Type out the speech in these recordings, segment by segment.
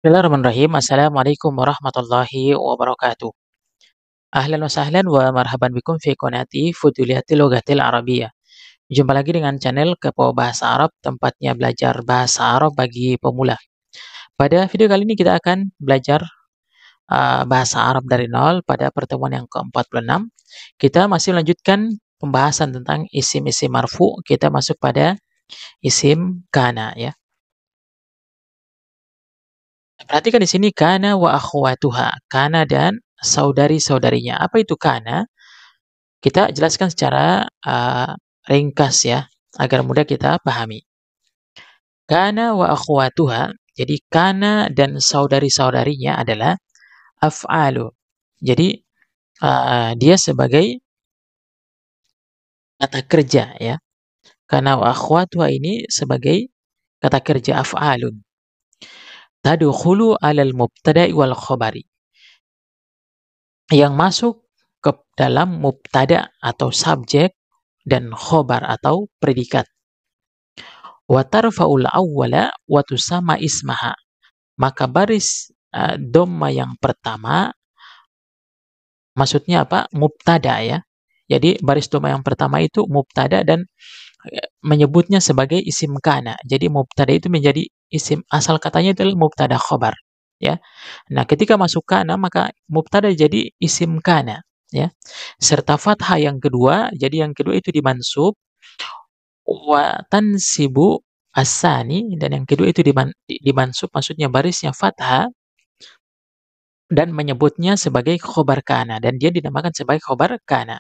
Bismillahirrahmanirrahim. Assalamualaikum warahmatullahi wabarakatuh. Ahlan wa sahlan wa marhaban bikum fi qanati Futuliyatil Lughatil Arabiyyah. Jumpa lagi dengan channel Kepo Bahasa Arab, tempatnya belajar bahasa Arab bagi pemula. Pada video kali ini kita akan belajar bahasa Arab dari nol pada pertemuan yang ke-46. Kita masih melanjutkan pembahasan tentang isim-isim marfu. Kita masuk pada isim kana ya. Perhatikan di sini kana wa akhwatuha, kana dan saudari-saudarinya. Apa itu kana? Kita jelaskan secara ringkas ya, agar mudah kita pahami. Kana wa akhwatuha, jadi kana dan saudari-saudarinya adalah af'alu. Jadi dia sebagai kata kerja ya. Kana wa akhwatuha ini sebagai kata kerja af'alun. Tadkhulu 'alal mubtada'i wal khabari. Yang masuk ke dalam mubtada atau subjek dan khobar atau predikat. Wa tarfa'ul awwala wa tusamma ismaha. Maka baris dhamma yang pertama maksudnya apa? Mubtada ya. Jadi baris dhamma yang pertama itu mubtada dan menyebutnya sebagai isim kana. Jadi mubtada itu menjadi isim, asal katanya itu adalah mubtada khobar ya. Nah, ketika masuk kana maka mubtada jadi isim kana ya. Serta fathah yang kedua, jadi yang kedua itu dimansub wa tansibu asani, dan yang kedua itu dimansub maksudnya barisnya fathah dan menyebutnya sebagai khobar kana, dan dia dinamakan sebagai khobar kana.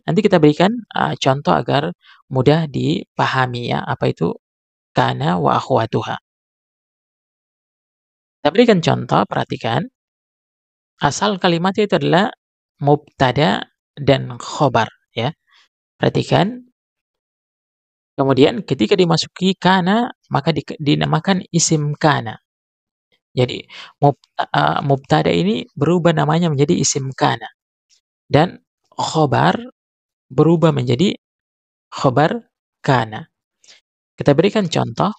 Nanti kita berikan contoh agar mudah dipahami ya, apa itu kana wa akhwatuha. Kita berikan contoh, perhatikan. Asal kalimatnya itu adalah mubtada dan khobar ya. Perhatikan. Kemudian ketika dimasuki kana maka dinamakan isim kana. Jadi mubtada ini berubah namanya menjadi isim kana dan khobar berubah menjadi khobar kana. Kita berikan contoh.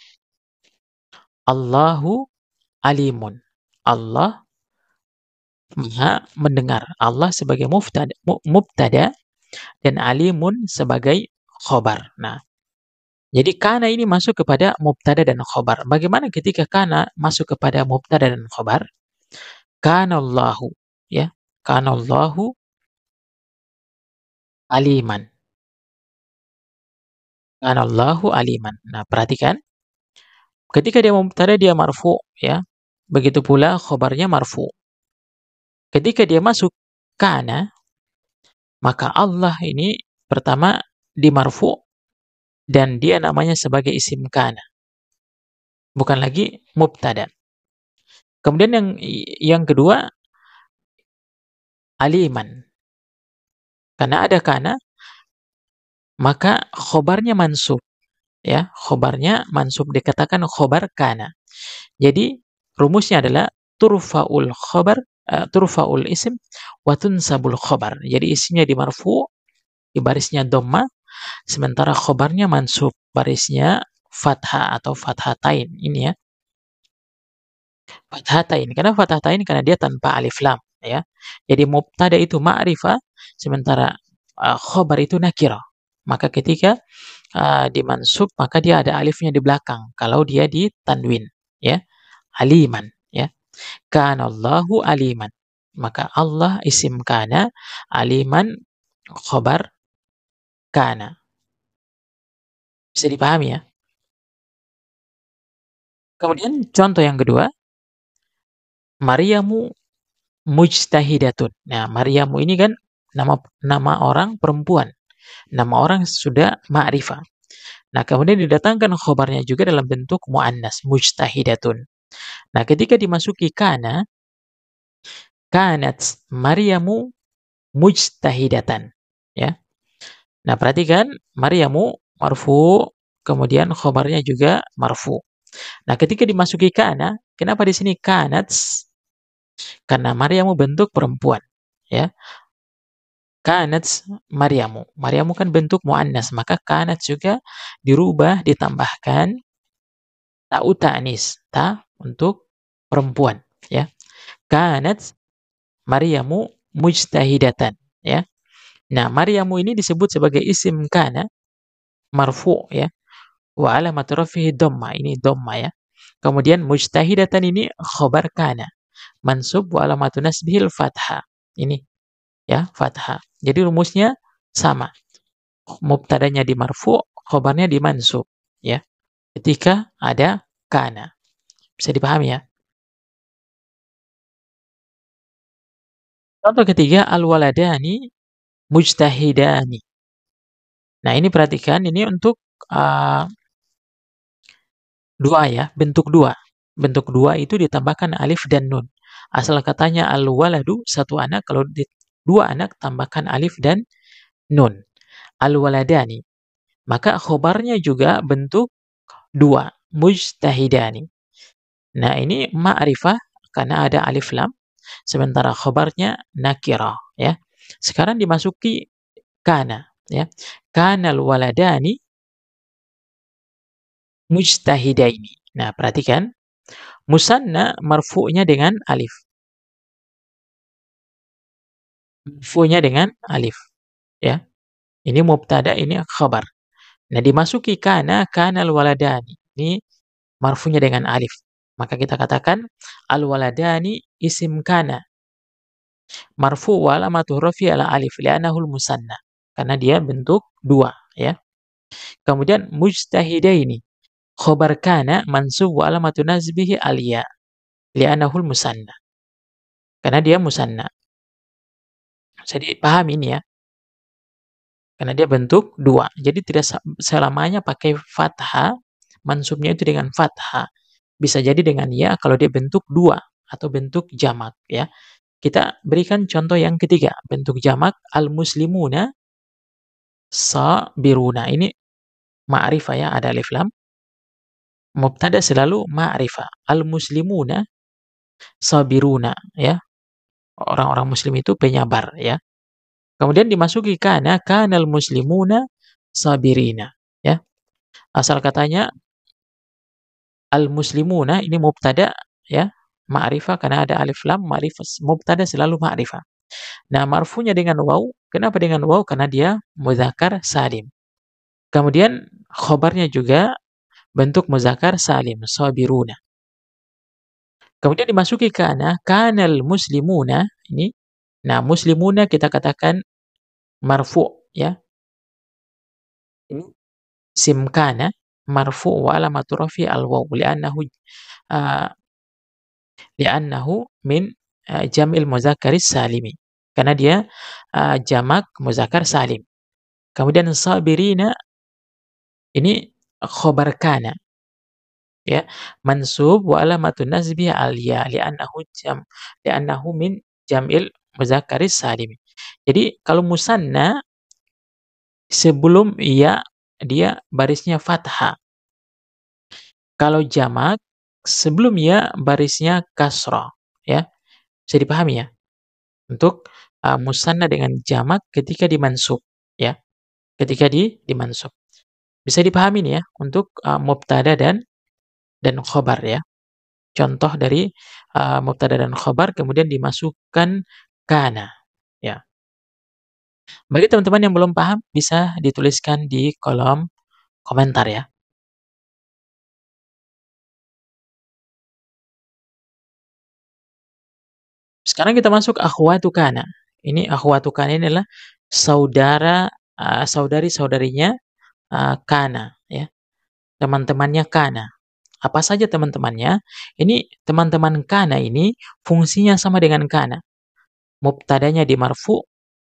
Allahu alimun. Allah Maha mendengar. Allah sebagai mubtada dan alimun sebagai khobar. Nah, jadi kana ini masuk kepada mubtada dan khobar. Bagaimana ketika kana masuk kepada mubtada dan khobar? Kanallahu ya. Kanallahu aliman. Kanallahu aliman. Nah, perhatikan. Ketika dia mubtada dia marfu ya. Begitu pula khobarnya marfu. Ketika dia masuk kana, maka Allah ini pertama dimarfu dan dia namanya sebagai isim kana. Bukan lagi mubtada. Kemudian yang kedua aliman. Karena ada kana, maka khobarnya mansub ya. Khobarnya mansub, dikatakan khobar kana. Jadi rumusnya adalah turfa'ul isim wa tunsabul khobar. Jadi isimnya dimarfu, di barisnya dhamma, sementara khobarnya mansub, barisnya fathah atau fathatain ini ya. Fathatain. Kenapa fathatain? Karena dia tanpa alif lam ya. Jadi mubtada itu ma'rifah, sementara khobar itu nakirah. Maka ketika dimansub maka dia ada alifnya di belakang kalau dia ditanwin ya. Aliman ya. Kanallahu aliman. Maka Allah isim kana, aliman khobar kana. Bisa dipahami ya? Kemudian contoh yang kedua, Maryamu mujtahidatun. Nah, Maryamu ini kan nama orang perempuan. Nama orang sudah ma'rifah. Nah, kemudian didatangkan khobarnya juga dalam bentuk muannas, mujtahidatun. Nah, ketika dimasuki kana, kanat Maryamu mujtahidatan. Ya. Nah, perhatikan Maryamu marfu, kemudian khobarnya juga marfu. Nah, ketika dimasuki kana, kenapa di sini kanat? Karena Maryamu bentuk perempuan, ya. Kanat Maryamu. Maryamu kan bentuk muannas, maka kanat juga dirubah, ditambahkan ta'u ta'nis, ta untuk perempuan, ya. Kanat Maryamu mujtahidatan, ya. Nah, Maryamu ini disebut sebagai isim kana marfu, ya. Wa alamat rafihi dhamma, ini dhamma, ya. Kemudian mujtahidatan ini khobar kana mansub wa alamatu nasbihil fathah. Ini, ya, fathah. Jadi rumusnya sama. Mubtadanya di marfu, khobarnya di mansub, ya. Ketika ada kana. Bisa dipahami, ya? Contoh ketiga, al-waladani mujtahidani. Nah, ini perhatikan, ini untuk uh, dua, ya, bentuk dua. Bentuk dua itu ditambahkan alif dan nun. Asal katanya al-waladu, satu anak, kalau dua anak tambahkan alif dan nun. Al-waladani. Maka khobarnya juga bentuk dua, mujtahidani. Nah, ini ma'rifah karena ada alif lam, sementara khobarnya nakirah, ya. Sekarang dimasuki kana, ya. Kanal waladani mujtahidaini. Nah, perhatikan, musanna marfu'nya dengan alif. Marfu'nya dengan alif, ya. Ini mubtada, ini khabar. Nah, dimasuki kana, kanal waladani. Ini marfu'nya dengan alif. Maka kita katakan al-waladani isim kana. Marfu wa alamatu rafi ala alif li'annahul musanna. Karena dia bentuk dua, ya. Kemudian mujtahidaini. Khobar kana mansub wa alamatu nazbihi aliyah li'annahul musanna. Karena dia musanna. Bisa dipahami ini, ya. Karena dia bentuk dua. Jadi tidak selamanya pakai fathah. Mansubnya itu dengan fathah. Bisa jadi dengan ya kalau dia bentuk dua atau bentuk jamak, ya. Kita berikan contoh yang ketiga. Bentuk jamak al-muslimuna sabiruna. Ini ma'rifah, ya, ada alif lam. Mubtada selalu ma'rifah. Al-muslimuna sabiruna, ya. Orang-orang muslim itu penyabar, ya. Kemudian dimasuki kana, kanal muslimuna sabirina, ya. Asal katanya al-muslimuna ini mubtada, ya, ma'rifah karena ada alif lam, ma'rifah mubtada selalu ma'rifah. Nah, marfunya dengan waw. Kenapa dengan waw? Karena dia muzakkar salim. Kemudian khobarnya juga bentuk muzakkar salim, sabiruna. Kemudian dimasuki kana, kanal muslimuna ini. Nah, muslimuna kita katakan marfu, ya. Ini sim kana marfu wa alamatu rafi al-waw uh, li'annahu min jam'il muzakkaris salimi. Karena dia jamak muzakkar salim. Kemudian sabirina ini khobar kana, ya, mansub wa alamatun nasbi al-ya li'annahu min jam'il muzakkaris salim. Jadi kalau musanna sebelum ya dia barisnya fathah. Kalau jamak sebelum ya barisnya kasrah, ya. Bisa dipahami, ya? Untuk musanna dengan jamak ketika dimansub, ya. Ketika dimansub. Bisa dipahami nih, ya, untuk mubtada dan khobar, ya. Contoh dari mubtada dan khobar kemudian dimasukkan kana, ya. Bagi teman-teman yang belum paham bisa dituliskan di kolom komentar, ya. Sekarang kita masuk akhwatu kana. Ini akhwatu kana ini adalah saudara saudari-saudarinya kana, ya. Teman-temannya kana. Apa saja teman-temannya? Ini teman-teman kana ini fungsinya sama dengan kana. Mubtadanya di marfu,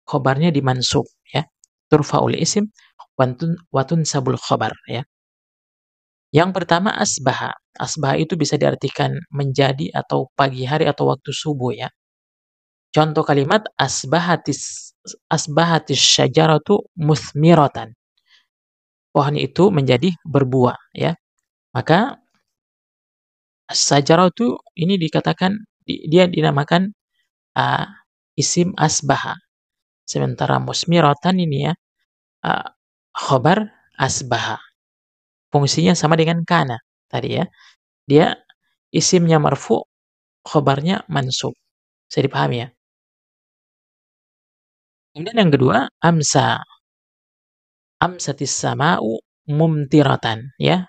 khobarnya di mansub, ya. Turfa'ul isim watun sabul khobar, ya. Yang pertama asbaha. Asbaha itu bisa diartikan menjadi atau pagi hari atau waktu subuh, ya. Contoh kalimat asbahatis syajaratu muthmiratan. Pohon itu menjadi berbuah, ya. Maka as-syajaratu ini dikatakan dia dinamakan uh, isim asbaha. Sementara musmiratan ini, ya, uh, khobar asbaha. Fungsinya sama dengan kana tadi, ya. Dia isimnya marfu, khobarnya mansub. Bisa dipahami ya? Kemudian yang kedua, amsa. Amsatis sama'u mumtiratan, ya.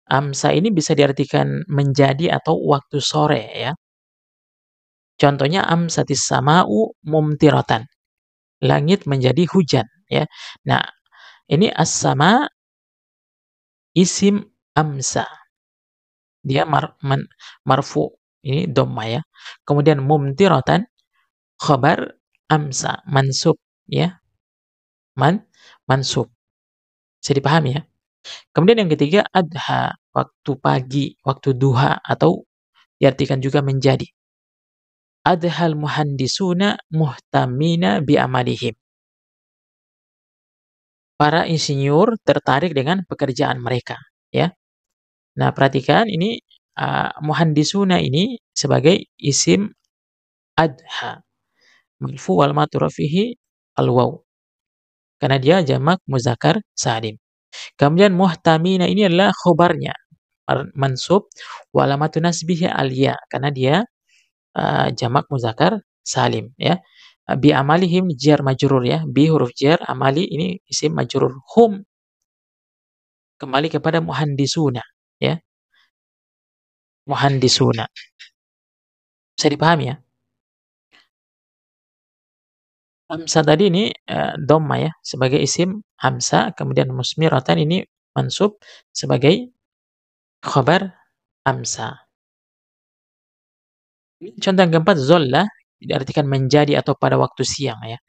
Amsa ini bisa diartikan menjadi atau waktu sore, ya. Contohnya amsatis sama'u mumtiratan. Langit menjadi hujan, ya. Nah, ini as-sama isim amsa. Dia marfu. Ini dhamma ya. Kemudian mumtiratan khabar amsa, mansub, ya. Mansub. Bisa dipahami ya? Kemudian yang ketiga adha, waktu pagi, waktu duha atau diartikan juga menjadi. Adhal muhandisuna muhtamina bi amalihim. Para insinyur tertarik dengan pekerjaan mereka, ya. Nah, perhatikan ini muhandisuna ini sebagai isim adha, marfu wal ma'tuf fihi al-waw. Karena dia jamak muzakkar salim. Kemudian muhtamina ini adalah khobarnya, mansub wa alamatu nasbihi al-ya, karena dia jamak muzakkar salim, ya. Bi amalihim jar majrur, ya. Bi huruf jar, amali ini isim majrur. Hum kembali kepada muhandisuna, ya. Muhandisuna. Bisa dipahami ya? Hamzah tadi ini dhamma ya, sebagai isim hamzah, kemudian musmiratan ini mansub sebagai khabar hamzah. Contoh yang keempat, zolla diartikan menjadi atau pada waktu siang ya.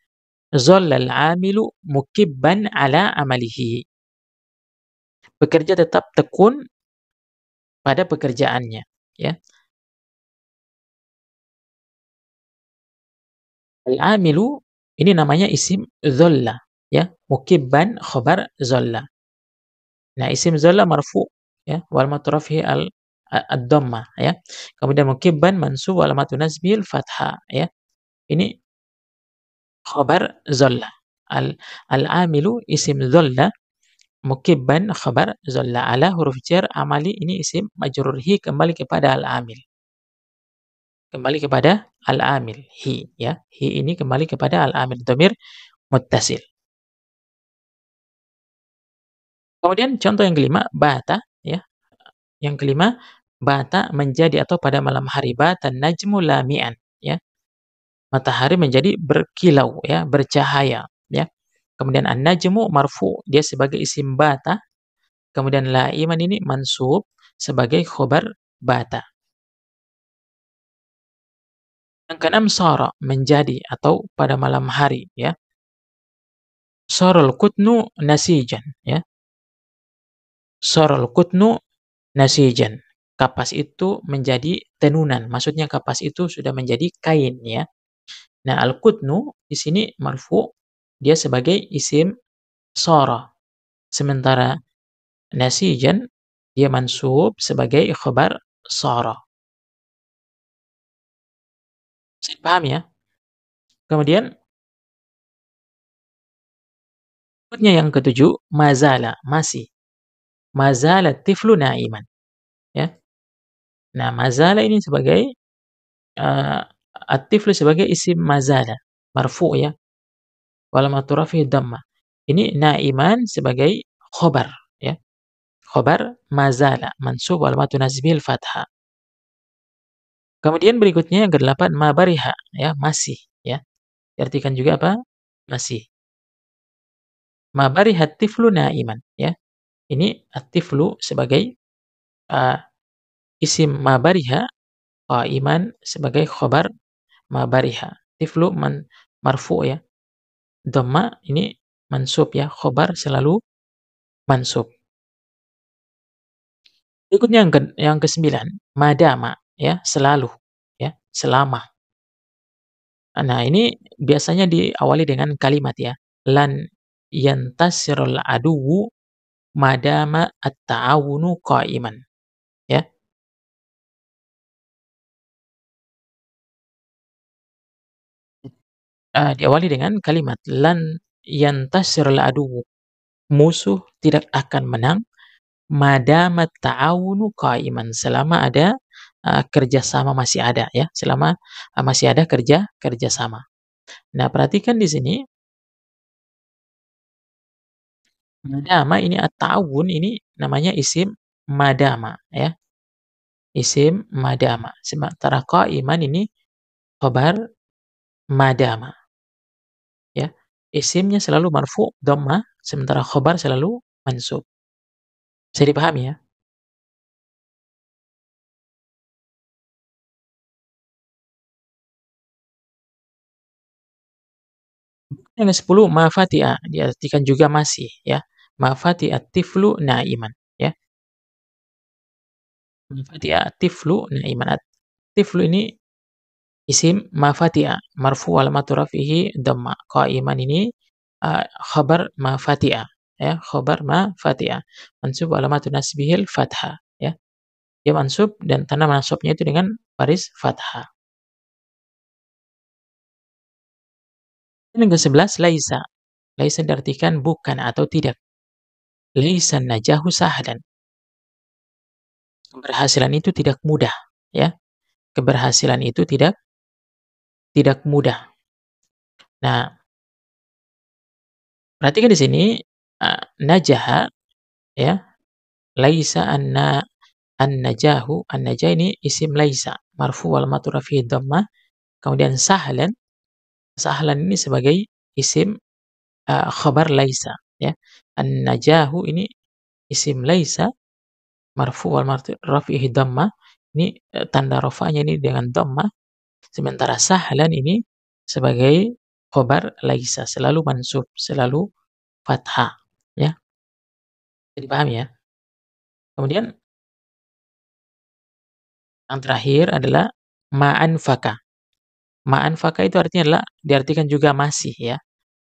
Zollal amilu mukibban ala amalihi. Bekerja tetap tekun pada pekerjaannya, ya. Al-amilu ini namanya isim zolla, ya. Mukibban khabar zolla. Nah, isim zolla marfu, ya, wal matrafihi ad-dhamma, ya. Kemudian mukibban mansub wal alamatu nasbil fathah, ya. Ini khabar zolla. Al-amilu isim zolla, mukibban khabar zolla, ala huruf jar, amali ini isim majrur, hi kembali kepada al-amil. Kembali kepada al-amil, hi, ya. Hi ini kembali kepada al-amil, dhamir muttasil. Kemudian contoh yang kelima, bata, ya. Yang kelima, bata menjadi atau pada malam hari, bata najmu lami'an, ya. Matahari menjadi berkilau, ya, bercahaya, ya. Kemudian an-najmu marfu, dia sebagai isim bata. Kemudian la'iman ini mansub sebagai khobar bata. Yang keenam, sara, menjadi atau pada malam hari, ya. Sarul kutnu nasijan, ya. Sarul kutnu nasijan. Kapas itu menjadi tenunan. Maksudnya kapas itu sudah menjadi kain, ya. Nah, al-kutnu di sini marfu, dia sebagai isim sara. Sementara nasijan dia mansub sebagai khabar sara. Bisa paham ya? Kemudian berikutnya yang ketujuh, mazala, masih. Mazala tiflu naiman, ya. Nah, mazala ini sebagai at-tiflu sebagai isim mazala, marfu, ya. Wal maturafi dhamma. Ini naiman sebagai khobar, ya. Khobar mazala mansub wal matu nasbil fathah. Kemudian berikutnya yang kedelapan, mabariha, ya, masih, ya. Diartikan juga apa? Masih. Mabariha tiflu naiman, ya. Ini at-tiflu sebagai uh, isim mabariha, iman sebagai khobar mabariha. Tiflu marfu, ya. Dhamma ini mansub, ya. Khobar selalu mansub. Berikutnya yang kesembilan, madama, ya, selalu, ya, selama. Nah, ini biasanya diawali dengan kalimat, ya. Lan yantasirul aduwu madama at-ta'awunu qa'iman, ya. Diawali dengan kalimat lan yantasirul aduwu, musuh tidak akan menang, madama ta'awunu qa'iman, selama ada kerjasama masih ada ya, selama masih ada kerjasama. Nah, perhatikan di sini madama ini at-ta'awun ini namanya isim madama ya, isim madama. Sementara qa'iman ini khabar madama ya. Isimnya selalu marfu dhammah, sementara khabar selalu mansub. Bisa dipahami ya? Yang ke-10 ma fati'a diartikan juga masih ya. Ma fati'a tiflu naiman ya. Ma fati'a tiflu naiman. Tiflu ini isim ma fati'a marfu alamatu rafihi dhamma. Qaiman ini khabar ma fati'a ya, khabar ma fati'a. Mansub alamatu nasbihil fathah ya. Dia mansub dan tanda mansubnya itu dengan baris fathah. Yang ke-11 laisa. Laisa diartikan bukan atau tidak. Laisa najahu sahlan. Keberhasilan itu tidak mudah, ya. Keberhasilan itu tidak mudah. Nah, perhatikan di sini najaha ya, laisa an-najahu, an-najah ini isim laisa, marfu wal matu rafi'i dhammah. Kemudian sahlan, sahlan ini sebagai isim khabar laisa, ya. An-najahu ini isim laisa marfu wal matu rafi'i dhammah. Ini tanda rafa'nya ini dengan dhammah. Sementara sahlan ini sebagai khobar laisa, selalu mansub, selalu fathah. Ya, bisa dipahami ya. Kemudian yang terakhir adalah ma'anfaka. Ma'anfaka itu artinya adalah diartikan juga masih ya.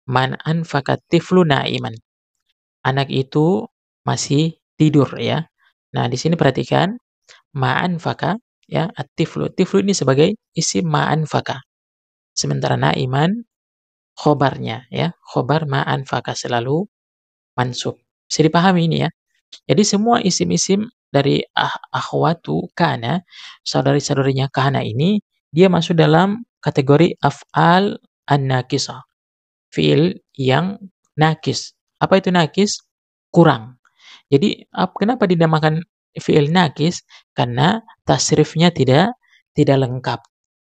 Man anfaka tiflu na'iman. Anak itu masih tidur ya. Nah, di sini perhatikan ma'anfaka ya, at-tiflu. Tiflu ini sebagai isim ma'anfaka. Sementara na'iman khobarnya ya, khobar ma'anfaka selalu mansub. Bisa dipahami ini ya. Jadi semua isim-isim dari akhwatu kana, saudari-saudarinya kana ini, dia masuk dalam kategori af'al an-nakisah. Fiil yang nakis. Apa itu nakis? Kurang. Jadi kenapa dinamakan fiil nakis? Karena tasrifnya tidak lengkap.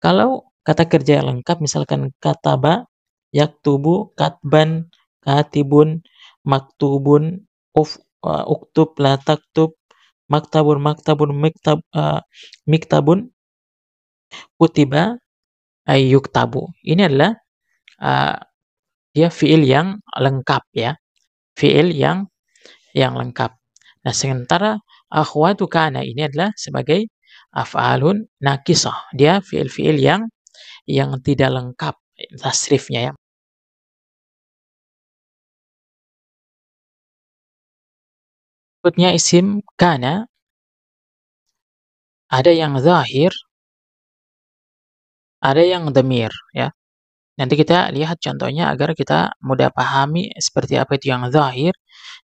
Kalau kata kerja yang lengkap, misalkan kataba, yaktubu, katban, katibun, maktubun, uktub, la taktub, maktabun, maktabun, miktabun, kutiba, yuktabu. Ini adalah uh, dia fiil yang lengkap ya, fiil yang lengkap. Nah, sementara akhwatu kana ini adalah sebagai af'alun nakisah. Dia fiil-fiil yang tidak lengkap tasrifnya ya. Berikutnya isim kana, ada yang zahir, ada yang dhamir ya. Nanti kita lihat contohnya agar kita mudah pahami seperti apa itu yang zahir,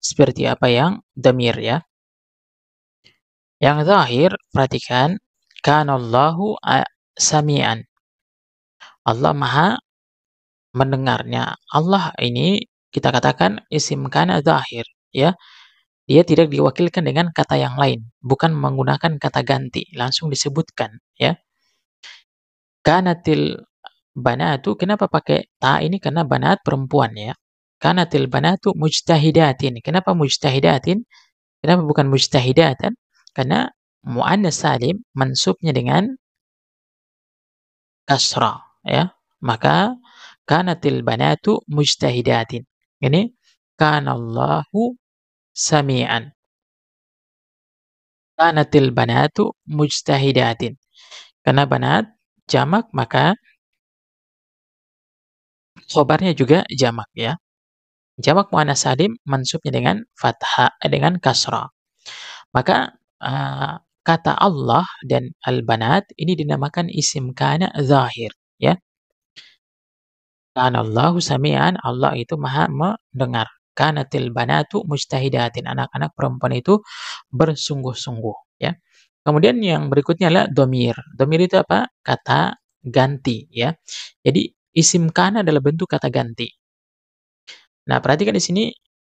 seperti apa yang dhamir ya. Yang zahir, perhatikan, kanallahu sami'an. Allah Maha mendengarnya. Allah ini kita katakan isim kana zahir ya. Dia tidak diwakilkan dengan kata yang lain, bukan menggunakan kata ganti, langsung disebutkan ya. Kanatil banatu, kenapa pakai ta ini? Karena banat perempuan ya. Kanatil banatu mujtahidatin. Kenapa mujtahidatin? Kenapa bukan mujtahidatan? Karena muannas salim mansubnya dengan kasra ya. Maka kanatil banatu mujtahidatin. Ini kanallahu sami'an. Kanatil banatu mujtahidatin. Karena banat jamak, maka khobarnya juga jamak ya. Jamak muannas salim mansubnya dengan fathah, dengan kasrah. Maka kata Allah dan al-banat ini dinamakan isim kana zahir ya. Kanallahu sami'an, Allah itu maha mendengar. Kanatil banatu mujtahidatin, anak-anak perempuan itu bersungguh-sungguh ya. Kemudian yang berikutnya adalah domir. Domir itu apa? Kata ganti, ya. Jadi isim kana adalah bentuk kata ganti. Nah, perhatikan di sini,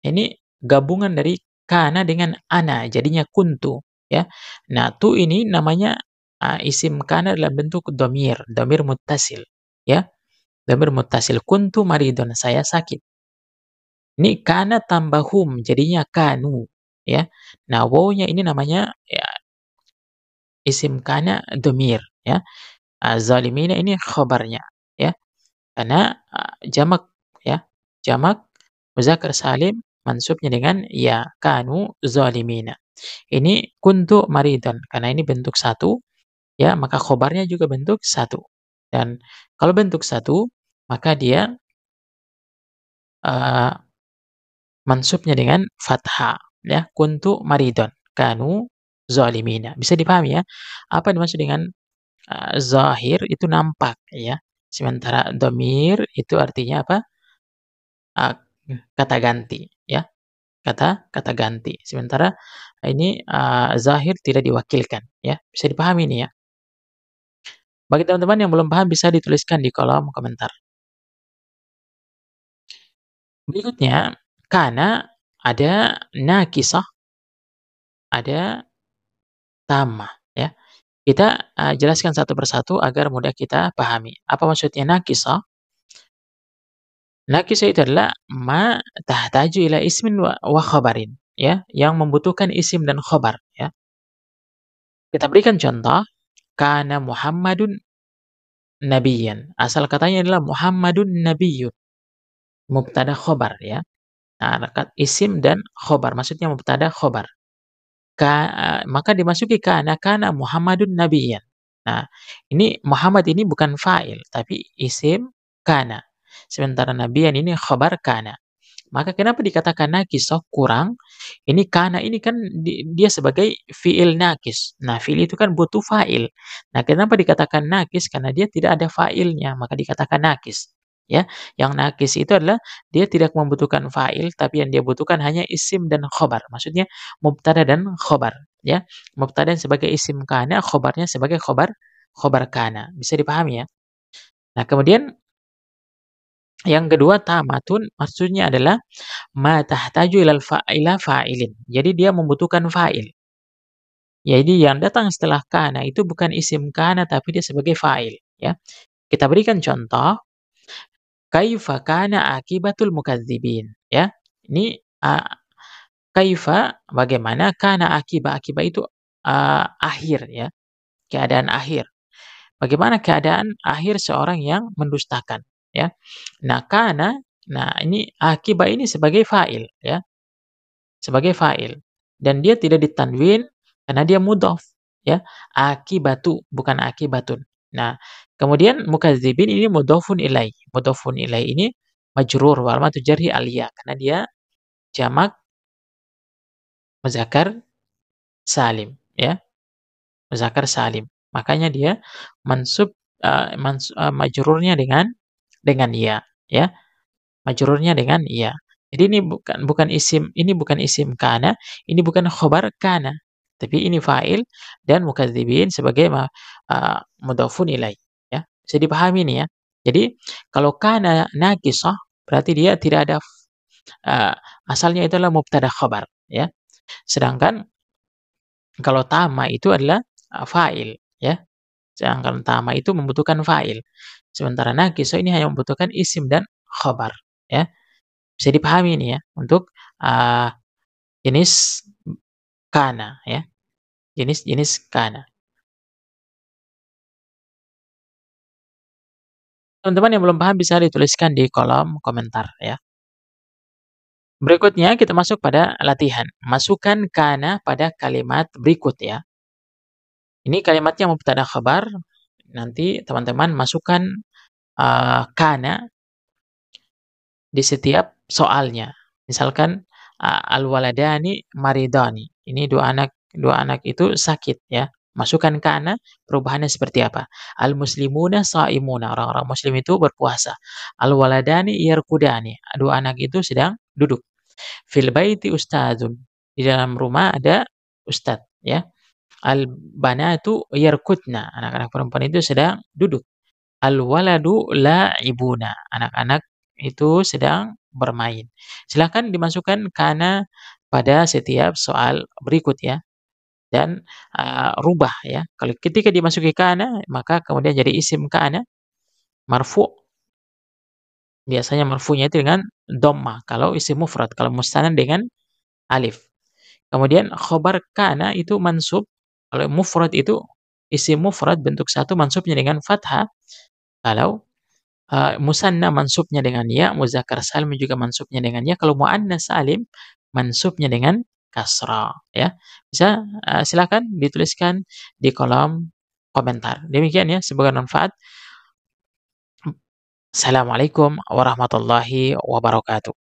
ini gabungan dari kana dengan ana, jadinya kuntu, ya. Nah, tu ini namanya isim kana dalam bentuk domir, domir muttasil, ya. Domir muttasil, kuntu maridon, saya sakit. Ini kana tambah hum, jadinya kanu, ya. Nah, wawunya ini namanya ya, isim kana domir, ya. Zalimina ini khobarnya, ya. Karena jamak, ya. Jamak muzakkar salim mansubnya dengan ya, kanu zalimina. Ini kuntu maridon, karena ini bentuk satu, ya, maka khobarnya juga bentuk satu. Dan kalau bentuk satu, maka dia uh, mansubnya dengan fathah, ya, kuntu maridon, kanu zalimina. Bisa dipahami ya? Apa dimaksud dengan zahir itu nampak, ya. Sementara domir itu artinya apa? Uh, kata ganti, ya. Kata ganti. Sementara ini zahir tidak diwakilkan, ya. Bisa dipahami ini ya. Bagi teman-teman yang belum paham bisa dituliskan di kolom komentar. Berikutnya, kana ada nakisah, ada tamah, ya. Kita jelaskan satu persatu agar mudah kita pahami. Apa maksudnya nakisah? Nakisah itu adalah ma tahtaju ila ismin wa khabarin, ya, yang membutuhkan isim dan khabar, ya. Kita berikan contoh, kana Muhammadun nabiyyan. Asal katanya adalah Muhammadun nabiyyun, mubtada khabar, ya. Nah, isim dan khobar, maksudnya mubtada khobar. Maka dimasuki kana Muhammadun nabiyyan. Nah, ini Muhammad ini bukan fa'il, tapi isim kana. Sementara nabiyyan ini khobar kana. Maka kenapa dikatakan nakisah kurang? Ini kana ini kan dia sebagai fi'il nakis. Nah, fi'il itu kan butuh fa'il. Nah, kenapa dikatakan nakis? Karena dia tidak ada fa'ilnya, maka dikatakan nakis. Ya, yang nakis itu adalah dia tidak membutuhkan fa'il, tapi yang dia butuhkan hanya isim dan khobar. Maksudnya mubtada dan khobar. Ya, mubtada sebagai isim kana, khobarnya sebagai khobar kana. Bisa dipahami ya? Nah, kemudian yang kedua tamatun maksudnya adalah ma tahtaju ila fa'ilin. Jadi dia membutuhkan fa'il. Jadi yang datang setelah kana itu bukan isim kana tapi dia sebagai fa'il, ya. Kita berikan contoh, kaifa kana akibatul mukadzibin, ya. Ini kaifa bagaimana kana akibat itu akhir, ya. Keadaan akhir. Bagaimana keadaan akhir seorang yang mendustakan, ya. Nah, kana, nah ini akibat ini sebagai fa'il, ya. Sebagai fa'il. Dan dia tidak ditanwin karena dia mudhaf, ya. Akibatu bukan akibatun. Nah, kemudian mukadzibin ini mudhafun ilai. Mudhafun ilai ini majrur wa alamatu jarhi aliyah karena dia jamak muzakkar salim, ya. Muzakkar salim. Makanya dia mansub majrurnya dengan ya, ya. Majrurnya dengan iya. Jadi ini bukan isim, ini bukan isim kana, ini bukan khobar kana, tapi ini fa'il dan mukadzibin sebagai mudhafun ilai, ya. Bisa dipahami ini ya. Jadi kalau kana nakisah berarti dia tidak ada uh, asalnya itu adalah mubtada khabar, ya. Sedangkan kalau tama itu adalah fa'il, ya. Sedangkan tama itu membutuhkan fa'il. Sementara nakisah ini hanya membutuhkan isim dan khabar, ya. Bisa dipahami ini ya, untuk uh, jenis kana, ya. Jenis-jenis kana. Teman-teman yang belum paham bisa dituliskan di kolom komentar ya. Berikutnya kita masuk pada latihan. Masukkan kana pada kalimat berikut ya. Ini kalimatnya mubtada khabar. Nanti teman-teman masukkan kana di setiap soalnya. Misalkan al-waladani maridani. Ini dua anak itu sakit ya. Masukkan kana, perubahannya seperti apa? Al-muslimuna shaimuna. Orang-orang muslim itu berpuasa. Al-waladani yarkudani. Dua anak itu sedang duduk. Fil baiti ustadzun. Di dalam rumah ada ustadz ya. Al-banatu yarkudna, anak-anak perempuan itu sedang duduk. Al-waladu la'ibuna, anak-anak itu sedang bermain. Silakan dimasukkan kana pada setiap soal berikut ya, dan rubah ya. Kalau ketika dimasuki kana, maka kemudian jadi isim kana marfu, biasanya marfunya itu dengan dhammah kalau isim mufrad, kalau mustanad dengan alif. Kemudian khobar kana itu mansub, kalau mufrad itu isim mufrad bentuk satu mansubnya dengan fathah, kalau musanna mansubnya dengan ya, muzakkar salim juga mansubnya dengan ya, kalau muannas salim mansubnya dengan kasra ya. Bisa silakan dituliskan di kolom komentar. Demikian ya, semoga bermanfaat. Assalamualaikum warahmatullahi wabarakatuh.